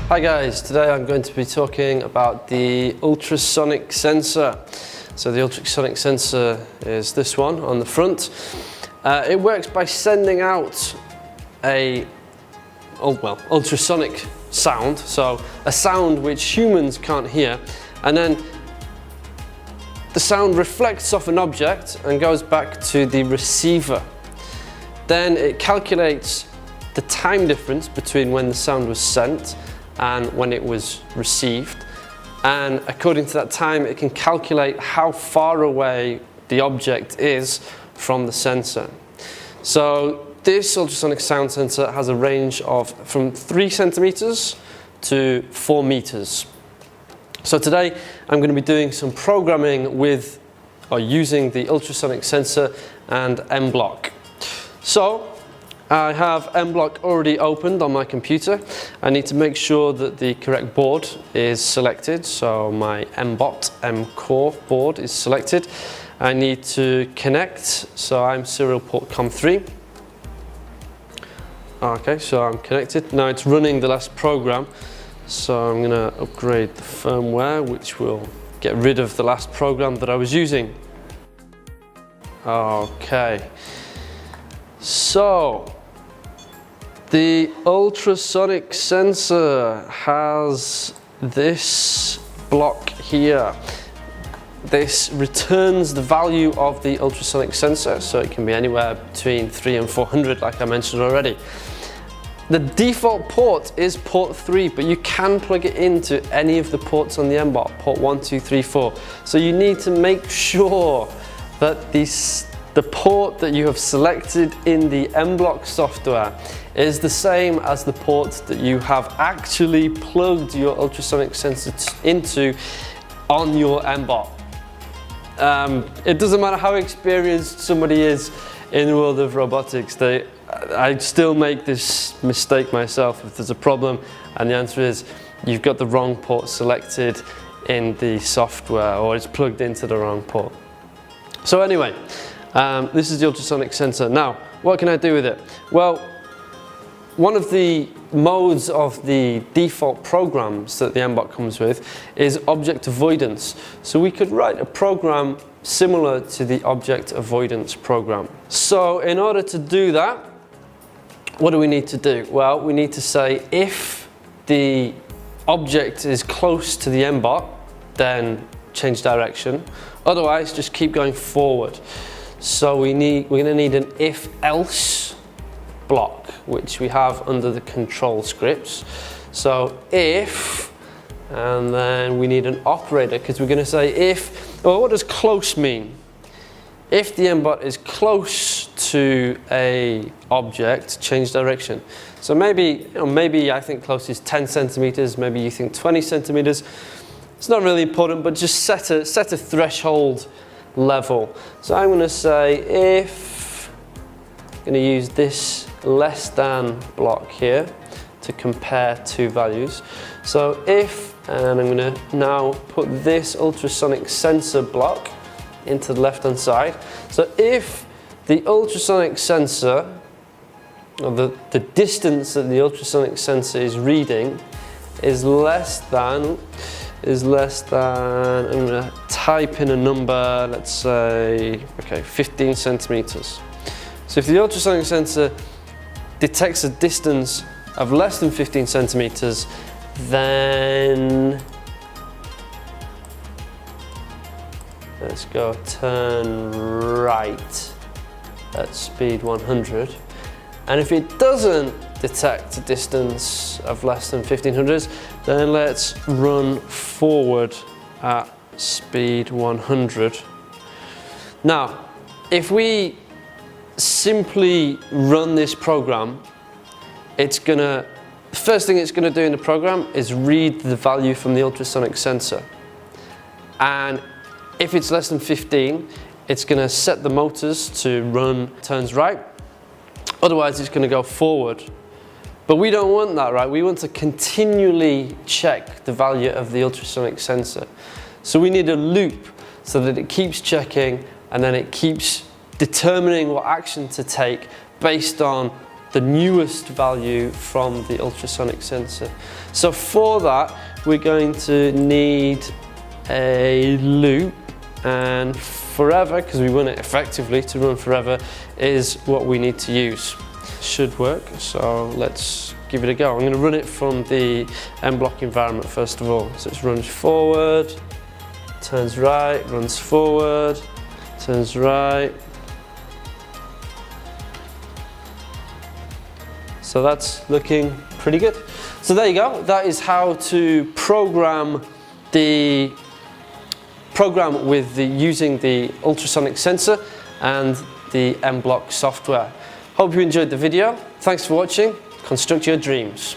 Hi guys, today I'm going to be talking about the ultrasonic sensor. So the ultrasonic sensor is this one on the front. It works by sending out a ultrasonic sound, so a sound which humans can't hear, and then the sound reflects off an object and goes back to the receiver. Then it calculates the time difference between when the sound was sent and when it was received, and according to that time it can calculate how far away the object is from the sensor. So this ultrasonic sound sensor has a range of from 3 centimeters to 4 meters. So today I'm going to be doing some programming with or using the ultrasonic sensor and mBot. So I have mBot already opened on my computer. I need to make sure that the correct board is selected. So my mBot M-Core board is selected. I need to connect, so I'm serial port COM3. Okay, so I'm connected. Now it's running the last program. So I'm going to upgrade the firmware, which will get rid of the last program that I was using. Okay. So the ultrasonic sensor has this block here. This returns the value of the ultrasonic sensor, so it can be anywhere between 300 and 400 like I mentioned already. The default port is port 3, but you can plug it into any of the ports on the mBot, port 1, 2, 3, 4. So you need to make sure that the port that you have selected in the mBot software is the same as the port that you have actually plugged your ultrasonic sensor into on your mBot. It doesn't matter how experienced somebody is in the world of robotics, I still make this mistake myself if there's a problem, and the answer is you've got the wrong port selected in the software, or it's plugged into the wrong port. So anyway, this is the ultrasonic sensor. Now, what can I do with it? Well, one of the modes of the default programs that the mBot comes with is object avoidance. So we could write a program similar to the object avoidance program. So in order to do that, what do we need to do? Well, we need to say if the object is close to the mBot, then change direction. Otherwise, just keep going forward. So we're going to need an if-else block, which we have under the control scripts. So if, and then we need an operator, because we're going to say if, well, what does close mean? If the mBot is close to a object, change direction. So maybe I think close is 10 centimeters, maybe you think 20 centimeters. It's not really important, but just set a threshold level. So I'm going to say if, I'm going to use this less than block here to compare two values. So if, and I'm going to now put this ultrasonic sensor block into the left hand side. So if the ultrasonic sensor, or the distance that the ultrasonic sensor is reading is less than, I'm going to type in a number, let's say, okay, 15 centimeters. So if the ultrasonic sensor detects a distance of less than 15 centimeters, then let's go turn right at speed 100. And if it doesn't detect a distance of less than 1500, then let's run forward at speed 100. Now, if we simply run this program, the first thing it's going to do in the program is read the value from the ultrasonic sensor. And if it's less than 15, it's going to set the motors to run turns right. Otherwise, it's going to go forward. But we don't want that, right? We want to continually check the value of the ultrasonic sensor. So we need a loop so that it keeps checking and then it keeps determining what action to take based on the newest value from the ultrasonic sensor. So for that, we're going to need a loop, and forever, because we want it effectively to run forever, is what we need to use. Should work, so let's give it a go. I'm going to run it from the mBlock environment first of all. So it runs forward, turns right, runs forward, turns right. So that's looking pretty good. So there you go. That is how to program with using the ultrasonic sensor and the mBlock software. Hope you enjoyed the video. Thanks for watching. Construct your dreams.